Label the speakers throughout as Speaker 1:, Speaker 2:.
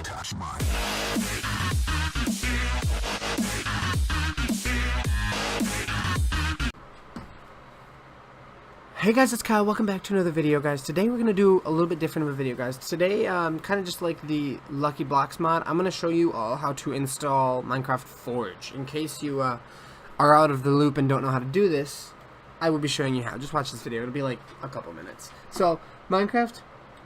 Speaker 1: touch mine.
Speaker 2: Hey guys, it's Kyle. Welcome back to another video, guys. Today we're going to do a little bit different of a video, guys. Today, kind of just like the Lucky Blocks mod, I'm going to show you all how to install Minecraft Forge. In case you are out of the loop and don't know how to do this, I will be showing you how. Just watch this video. It'll be like a couple minutes. So, Minecraft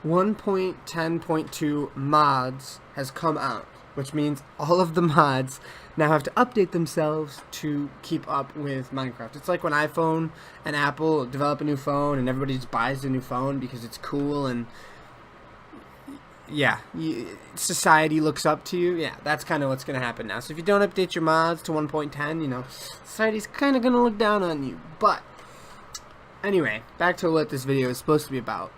Speaker 2: 1.10.2 mods has come out, which means all of the mods now have to update themselves to keep up with Minecraft. It's like when iPhone and Apple develop a new phone and everybody just buys a new phone because it's cool and yeah, society looks up to you. Yeah, that's kind of what's going to happen now. So if you don't update your mods to 1.10, you know, society's kind of going to look down on you. But anyway, back to what this video is supposed to be about.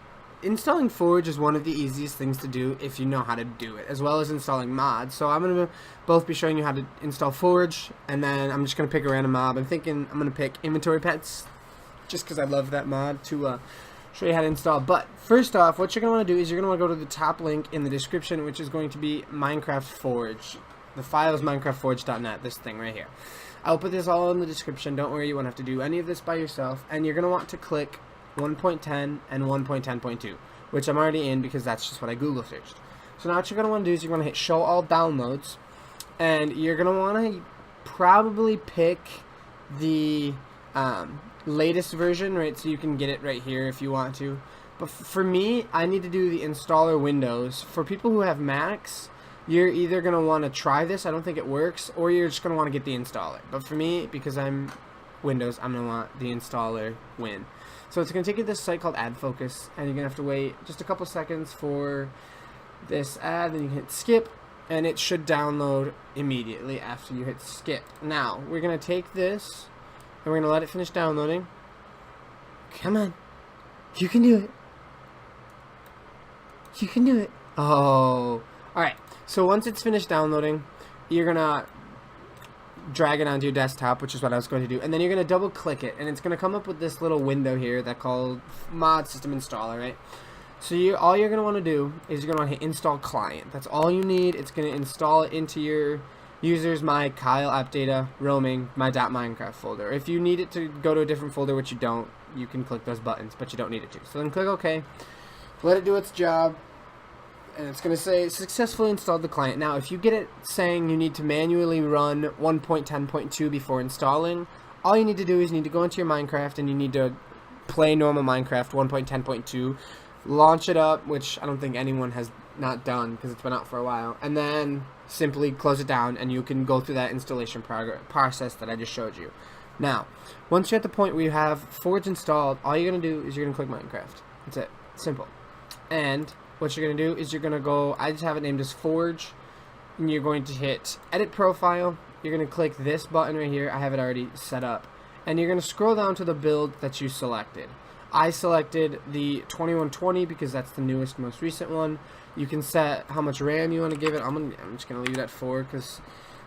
Speaker 2: Installing Forge is one of the easiest things to do if you know how to do it, as well as installing mods. So I'm going to both be showing you how to install Forge, and then I'm just going to pick a random mob. I'm thinking I'm going to pick Inventory Pets, just because I love that mod, to show you how to install. But first off, what you're going to want to do is you're going to want to go to the top link in the description, which is going to be Minecraft Forge. The file is minecraftforge.net, this thing right here. I'll put this all in the description. Don't worry, you won't have to do any of this by yourself. And you're going to want to click 1.10 and 1.10.2, which I'm already in because that's just what I Google searched. So now what you're going to want to do is you're going to hit show all downloads, and you're going to want to probably pick the latest version, right, so you can get it right here if you want to. But for me, I need to do the installer Windows. For people who have Macs, you're either going to want to try this, I don't think it works, or you're just going to want to get the installer. But for me, because I'm Windows, I'm going to want the installer win. So it's going to take you to this site called AdFocus, and you're going to have to wait just a couple seconds for this ad, then you can hit skip, and it should download immediately after you hit skip. Now, we're going to take this, and we're going to let it finish downloading. Come on. You can do it. You can do it. Oh. Alright, so once it's finished downloading, you're going to drag it onto your desktop, which is what I was going to do, and then you're going to double click it, and it's going to come up with this little window here that called Mod System Installer, right? So all you're going to want to do is you're going to want to hit Install Client. That's all you need. It's going to install it into your users, my Kyle app data, roaming, my .minecraft folder. If you need it to go to a different folder, which you don't, you can click those buttons, but you don't need it to. So then click OK, let it do its job, and it's going to say successfully installed the client. Now, if you get it saying you need to manually run 1.10.2 before installing, all you need to do is you need to go into your Minecraft and you need to play normal Minecraft 1.10.2, launch it up, which I don't think anyone has not done because it's been out for a while, and then simply close it down and you can go through that installation process that I just showed you. Now, once you're at the point where you have Forge installed, all you're going to do is you're going to click Minecraft. That's it. Simple. And what you're going to do is you're going to go, I just have it named as Forge, and you're going to hit Edit Profile. You're going to click this button right here. I have it already set up. And you're going to scroll down to the build that you selected. I selected the 2120 because that's the newest, most recent one. You can set how much RAM you want to give it. I'm just going to leave it at 4 because,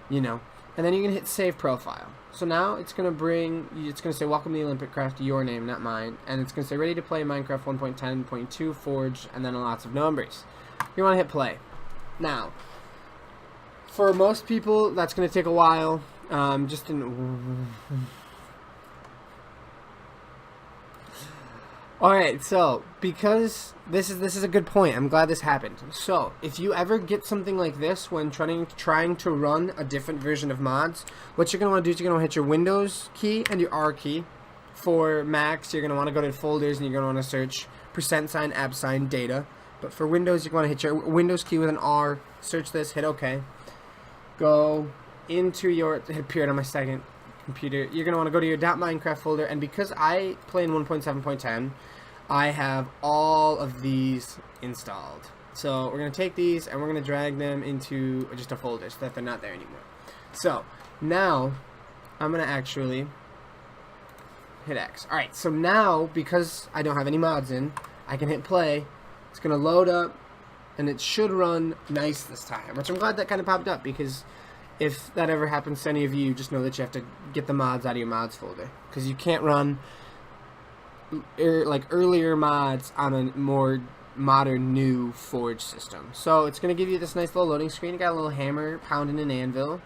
Speaker 2: you know. And then you're going to hit Save Profile. So now it's going to say Welcome to the Olympic Craft, your name, not mine. And it's going to say ready to play Minecraft 1.10.2 Forge, and then lots of numbers. You want to hit play. Now, for most people, that's going to take a while. Alright, so, because this is a good point, I'm glad this happened. So, if you ever get something like this when trying to run a different version of mods, what you're going to want to do is you're going to hit your Windows key and your R key. For Macs, you're going to want to go to folders and you're going to want to search %, data. But for Windows, you're going to hit your Windows key with an R, search this, hit OK. Go into your, it appeared on my second computer, you're going to want to go to your .minecraft folder, and because I play in 1.7.10, I have all of these installed. So we're going to take these and we're going to drag them into just a folder so that they're not there anymore. So now I'm going to actually hit X. Alright, so now because I don't have any mods in, I can hit play. It's going to load up and it should run nice this time, which I'm glad that kind of popped up, because if that ever happens to any of you, just know that you have to get the mods out of your mods folder, because you can't run like earlier mods on a more modern new Forge system. So it's going to give you this nice little loading screen. You got a little hammer pounding an anvil.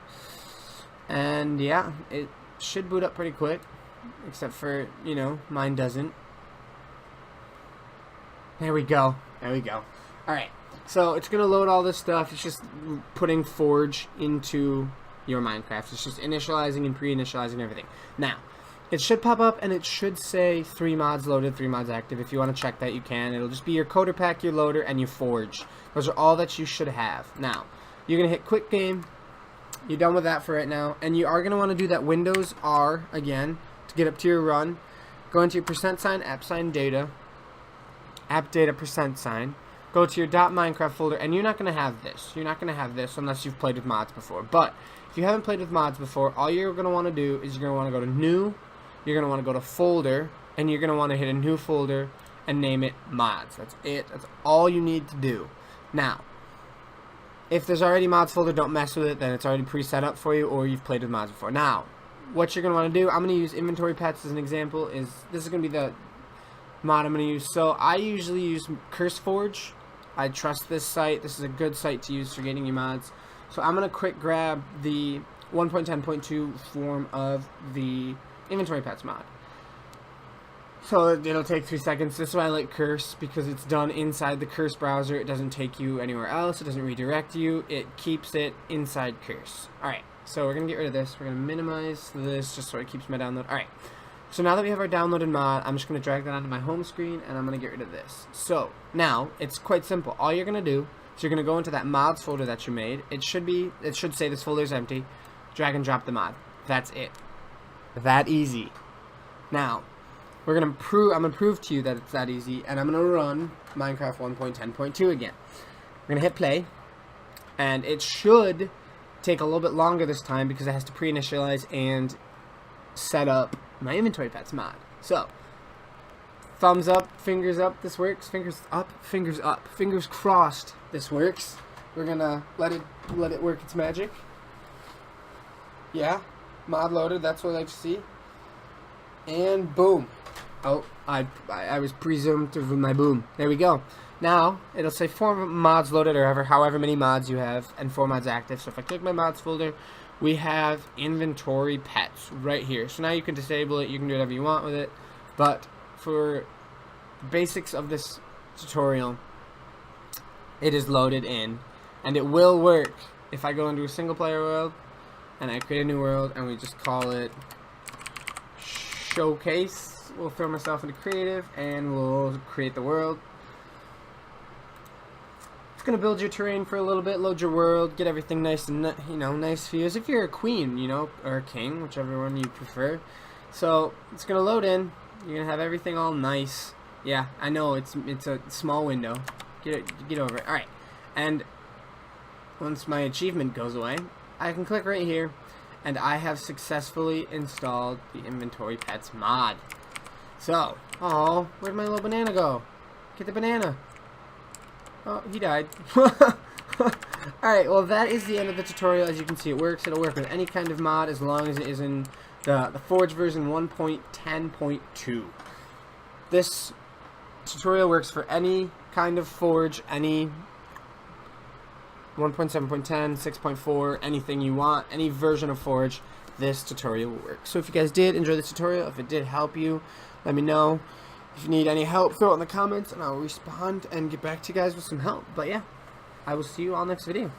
Speaker 2: And yeah, it should boot up pretty quick. Except for, you know, mine doesn't. There we go. There we go. Alright, so it's going to load all this stuff. It's just putting Forge into your Minecraft. It's just initializing and pre-initializing everything. Now, it should pop up and it should say 3 mods loaded, 3 mods active. If you want to check that, you can. It'll just be your coder pack, your loader, and your Forge. Those are all that you should have. Now, you're going to hit quick game. You're done with that for right now. And you are going to want to do that Windows R again to get up to your run. Go into your %, app sign data. App data %. Go to your .minecraft folder, and you're not going to have this. You're not going to have this unless you've played with mods before. But if you haven't played with mods before, all you're going to want to do is you're going to want to go to New. You're going to want to go to Folder, and you're going to want to hit a new folder and name it Mods. That's it. That's all you need to do. Now, if there's already mods folder, don't mess with it. Then it's already pre-set up for you, or you've played with mods before. Now, what you're going to want to do, I'm going to use Inventory Pets as an example. This is going to be the mod I'm going to use. So I usually use CurseForge. I trust this site. This is a good site to use for getting your mods. So I'm going to quick grab the 1.10.2 form of the Inventory Pets mod. So it'll take 3 seconds. This is why I like Curse, because it's done inside the Curse browser. It doesn't take you anywhere else. It doesn't redirect you. It keeps it inside Curse. Alright, so we're going to get rid of this. We're going to minimize this just so it keeps my download. Alright, so now that we have our downloaded mod, I'm just going to drag that onto my home screen, and I'm going to get rid of this. So now, it's quite simple. All you're going to do is you're going to go into that mods folder that you made. It should say this folder is empty. Drag and drop the mod. That's it. That easy. Now, I'm gonna prove to you that it's that easy, and I'm gonna run Minecraft 1.10.2 again. We're gonna hit play, and it should take a little bit longer this time because it has to pre-initialize and set up my Inventory Pets mod. So, thumbs up, fingers up, this works. Fingers up, fingers crossed, this works. We're gonna let it work its magic. Yeah. Mod loaded, that's what I like to see. And boom. Oh, I was presumed with my boom. There we go. Now, it'll say 4 mods loaded, or however many mods you have, and 4 mods active. So if I click my mods folder, we have Inventory Pets right here. So now you can disable it, you can do whatever you want with it. But for the basics of this tutorial, it is loaded in. And it will work if I go into a single player world, and I create a new world, and we just call it Showcase. We'll throw myself into creative, and we'll create the world. It's gonna build your terrain for a little bit, load your world, get everything nice and nice views. If you're a queen, or a king, whichever one you prefer. So it's gonna load in. You're gonna have everything all nice. Yeah, I know it's a small window. Get over it. All right, and once my achievement goes away, I can click right here, and I have successfully installed the Inventory Pets mod. So, oh, where'd my little banana go? Get the banana. Oh, he died. Alright, well that is the end of the tutorial. As you can see, it works. It'll work with any kind of mod as long as it is in the Forge version 1.10.2. This tutorial works for any kind of Forge, any 1.7.10, 6.4, anything you want, any version of Forge, this tutorial will work. So if you guys did enjoy this tutorial, if it did help you, let me know. If you need any help, throw it in the comments, and I'll respond and get back to you guys with some help. But yeah, I will see you all next video.